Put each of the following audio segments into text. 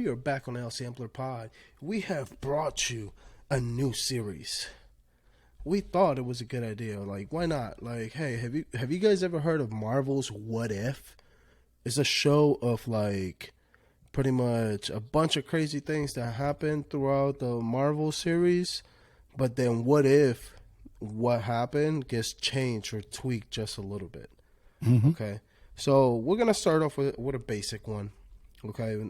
we are back on L Sampler Pod. We have brought you a new series. We thought it was a good idea. Like, why not? Like, hey, have you guys ever heard of Marvel's What If? It's a show of like pretty much a bunch of crazy things that happen throughout the Marvel series, but then what if what happened gets changed or tweaked just a little bit? Mm-hmm. Okay, so we're gonna start off with a basic one. Okay,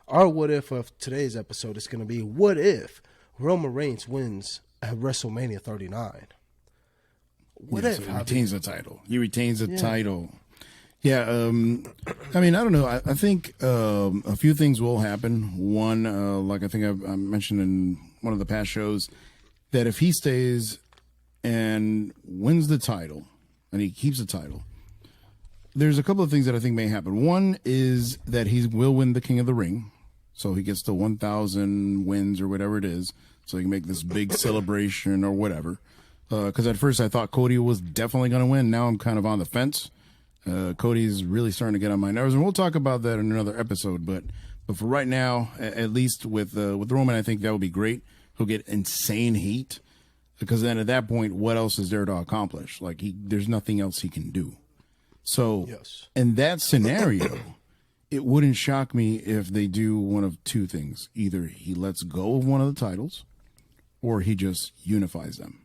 our what if of today's episode is gonna be what if Roman Reigns wins at WrestleMania 39? What if he retains the title? He retains the Yeah. title. Yeah, I mean, I don't know. I think a few things will happen. One, like I think I mentioned in one of the past shows, that if he stays and wins the title, and he keeps the title, there's a couple of things that I think may happen. One is that he will win the King of the Ring, so he gets to 1,000 wins or whatever it is, so he can make this big celebration or whatever. Because at first I thought Cody was definitely going to win. Now I'm kind of on the fence. Cody's really starting to get on my nerves, and we'll talk about that in another episode. But for right now, at least with Roman, I think that would be great. He'll get insane heat, because then at that point, what else is there to accomplish? Like there's nothing else he can do. So Yes. in that scenario, it wouldn't shock me if they do one of two things: either he lets go of one of the titles, or he just unifies them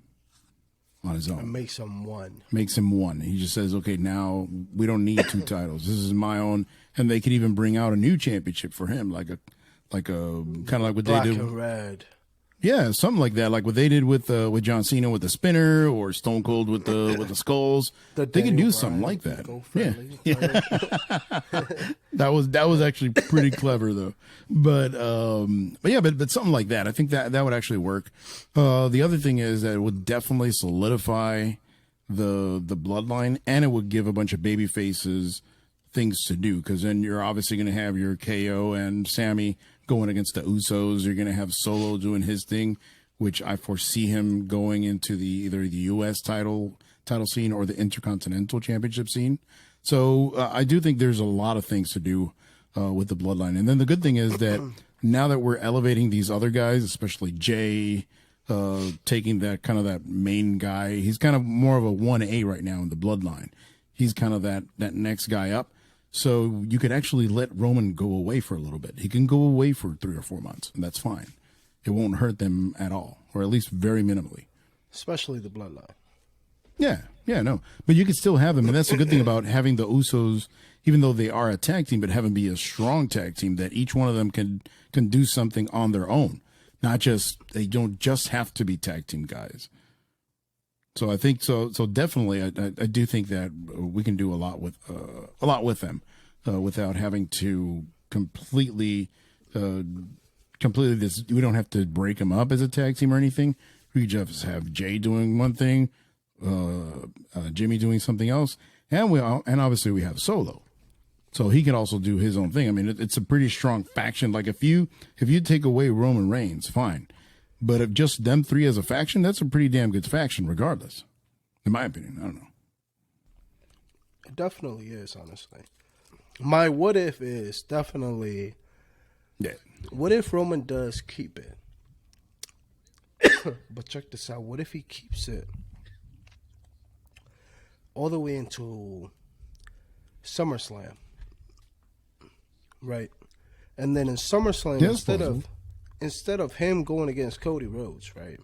on his own. and makes him one. Makes him one. He just says, okay, now we don't need two titles. This is my own. And they could even bring out a new championship for him, like a kind of like what Black they did. and red. Yeah, something like that, like what they did with John Cena with the spinner, or Stone Cold with the skulls. They could Daniel do something Bryan like that. go-friendly. That was actually pretty clever though. But something like that. I think that would actually work. The other thing is that it would definitely solidify the bloodline, and it would give a bunch of baby faces things to do, because then you're obviously going to have your KO and Sammy going against the Usos. You're going to have Solo doing his thing, which I foresee him going into either the U.S. title scene or the Intercontinental Championship scene. So I do think there's a lot of things to do with the bloodline. And then the good thing is that now that we're elevating these other guys, especially Jay, taking that kind of that main guy, he's kind of more of a 1A right now in the bloodline. He's kind of that next guy up. So you could actually let Roman go away for a little bit. He can go away for 3 or 4 months, and that's fine. It won't hurt them at all, or at least very minimally. Especially the bloodline. Yeah, no. But you can still have them, and that's the good thing about having the Usos, even though they are a tag team, but having be a strong tag team, that each one of them can do something on their own. Not just, they don't just have to be tag team guys. So I think so definitely I do think that we can do a lot with them without having to completely this. We don't have to break them up as a tag team or anything. We just have Jay doing one thing, Jimmy doing something else, and obviously we have Solo, so he can also do his own thing. I mean, it's a pretty strong faction. Like if you take away Roman Reigns, fine. But if just them three as a faction, that's a pretty damn good faction, regardless. In my opinion, I don't know. It definitely is, honestly. My what if is definitely, Yeah. what if Roman does keep it? But check this out. What if he keeps it all the way into SummerSlam? Right? And then in SummerSlam, instead of him going against Cody Rhodes, right?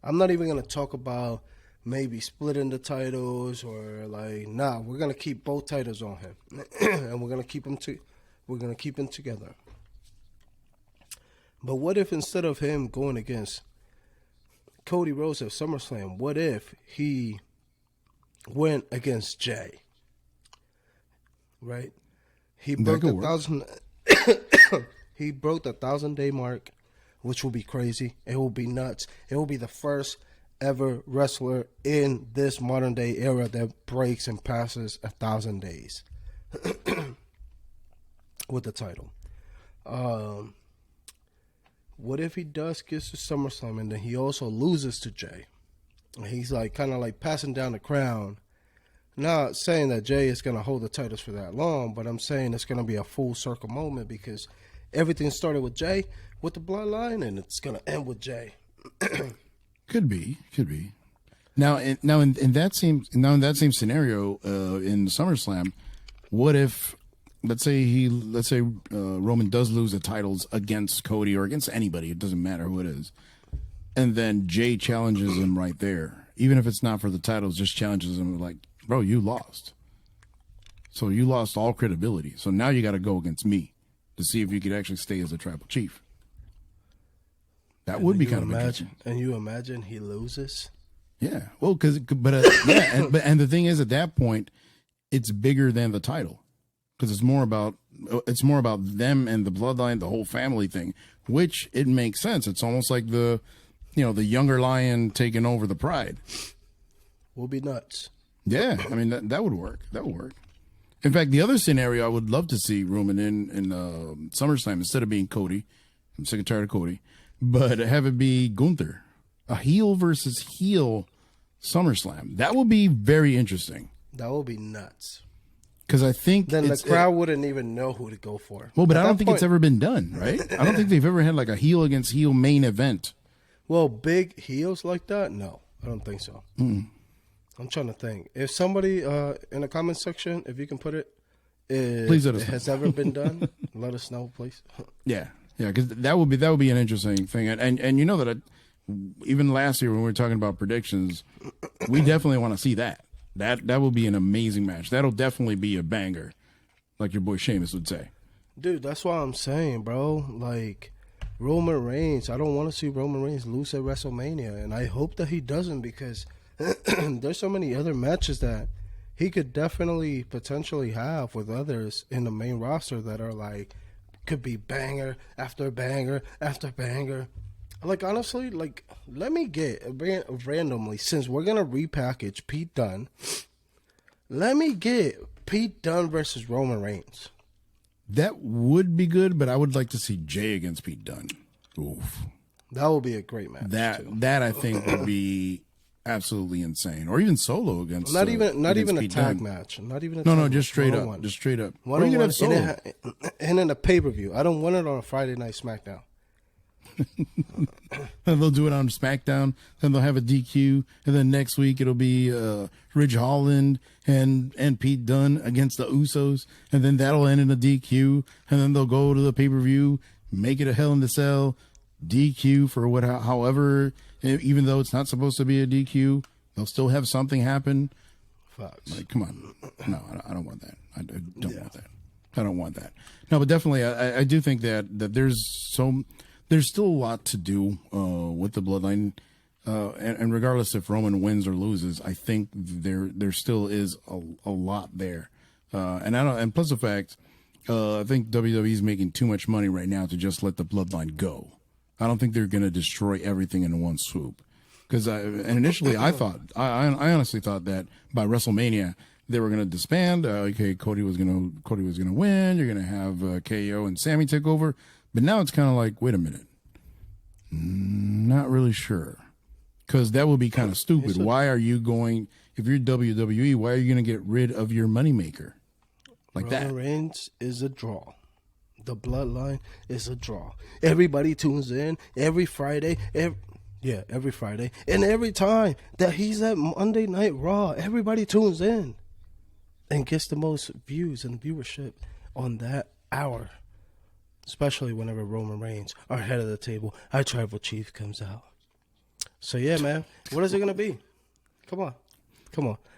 I'm not even going to talk about maybe splitting the titles or like, nah, we're going to keep both titles on him. And we're going to keep them together. But what if instead of him going against Cody Rhodes at SummerSlam, what if he went against Jay? Right? He broke the 1,000 He broke the 1,000-day mark, which will be crazy. It will be nuts. It will be the first ever wrestler in this modern day era that breaks and passes 1,000 days with the title. What if he does get to SummerSlam and then he also loses to Jay? He's like kind of like passing down the crown. Not saying that Jay is going to hold the titles for that long, but I'm saying it's going to be a full circle moment, because everything started with Jay with the bloodline, and it's gonna end with Jay. Could be. Now, in that same scenario in SummerSlam, what if, let's say Roman does lose the titles against Cody or against anybody, it doesn't matter who it is, and then Jay challenges him right there, even if it's not for the titles, just challenges him like, bro, you lost, so you lost all credibility. So now you got to go against me to see if you could actually stay as a tribal chief. That would be kind of imagine. And you imagine he loses. Yeah, well, but the thing is, at that point, it's bigger than the title because it's more about them and the bloodline, the whole family thing, which it makes sense. It's almost like the younger lion taking over the pride. Will be nuts. Yeah, I mean that would work. That would work. In fact, the other scenario I would love to see Roman in SummerSlam instead of being Cody. I'm sick and tired of Cody, but have it be Gunther. A heel versus heel SummerSlam. That would be very interesting. That would be nuts. Because I think then the crowd wouldn't even know who to go for. Well, but I don't think it's ever been done, right? I don't think they've ever had like a heel against heel main event. Well, big heels like that? No, I don't think so. Mm. I'm trying to think. If somebody in the comment section, if you can put it, please let us know. Has ever been done, let us know, please. Yeah, because that would be an interesting thing, and you know that even last year when we were talking about predictions, we definitely want to see that. That will be an amazing match. That'll definitely be a banger, like your boy Sheamus would say. Dude, that's what I'm saying, bro. Like Roman Reigns, I don't want to see Roman Reigns lose at WrestleMania, and I hope that he doesn't because there's so many other matches that he could definitely potentially have with others in the main roster that are like could be banger after banger after banger. Like, honestly, like, let me get randomly, since we're going to repackage Pete Dunne, let me get Pete Dunne versus Roman Reigns. That would be good, but I would like to see Jay against Pete Dunne. Oof. That would be a great match. That I think would be absolutely insane. Or even Solo against not even a tag Dunne. match. Not even a no, tag just straight up. one. Just straight up. Or you can have Solo. And in a pay-per-view. I don't want it on a Friday Night SmackDown. And they'll do it on SmackDown, then they'll have a DQ, and then next week it'll be Ridge Holland and Pete Dunne against the Usos, and then that'll end in a DQ, and then they'll go to the pay-per-view, make it a Hell in the Cell, DQ for however, even though it's not supposed to be a DQ, they'll still have something happen. Facts. Like, come on. No, I don't want that. I don't want that. I don't want that. No, but definitely I do think that there's still a lot to do with the bloodline, and regardless if Roman wins or loses, I think there still is a lot there, and plus the fact, I think WWE's making too much money right now to just let the bloodline go. I don't think they're going to destroy everything in one swoop, because initially I honestly thought that by WrestleMania they were going to disband. Okay, Cody was going to win. You're going to have KO and Sammy take over. But now it's kind of like, wait a minute. Not really sure. Because that would be kind of stupid. Why are you going, if you're WWE, why are you going to get rid of your moneymaker like that? Roman Reigns is a draw. The bloodline is a draw. Everybody tunes in every Friday. Every Friday. And every time that he's at Monday Night Raw, everybody tunes in and gets the most views and viewership on that hour. Especially whenever Roman Reigns, our head of the table, our tribal chief, comes out. So, yeah, man. What is it going to be? Come on.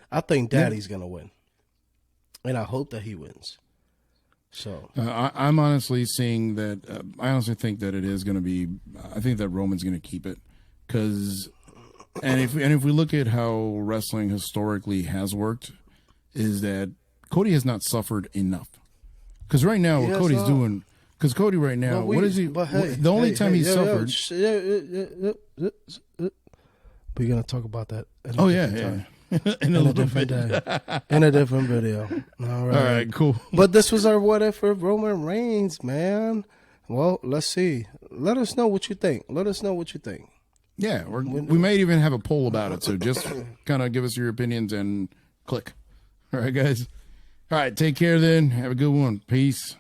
I think Daddy's going to win. And I hope that he wins. So I'm honestly seeing that. I honestly think that it is going to be. I think that Roman's going to keep it. If we look at how wrestling historically has worked, is that Cody has not suffered enough. Because right now, what Cody's doing... Because Cody right now, what is he? The only time he suffered. We're going to talk about that. In a different day. In a different video. All right, cool. But this was our what if for Roman Reigns, man. Well, let's see. Let us know what you think. Yeah, we might even have a poll about it. So just kind of give us your opinions and click. All right, guys. All right, take care then. Have a good one. Peace.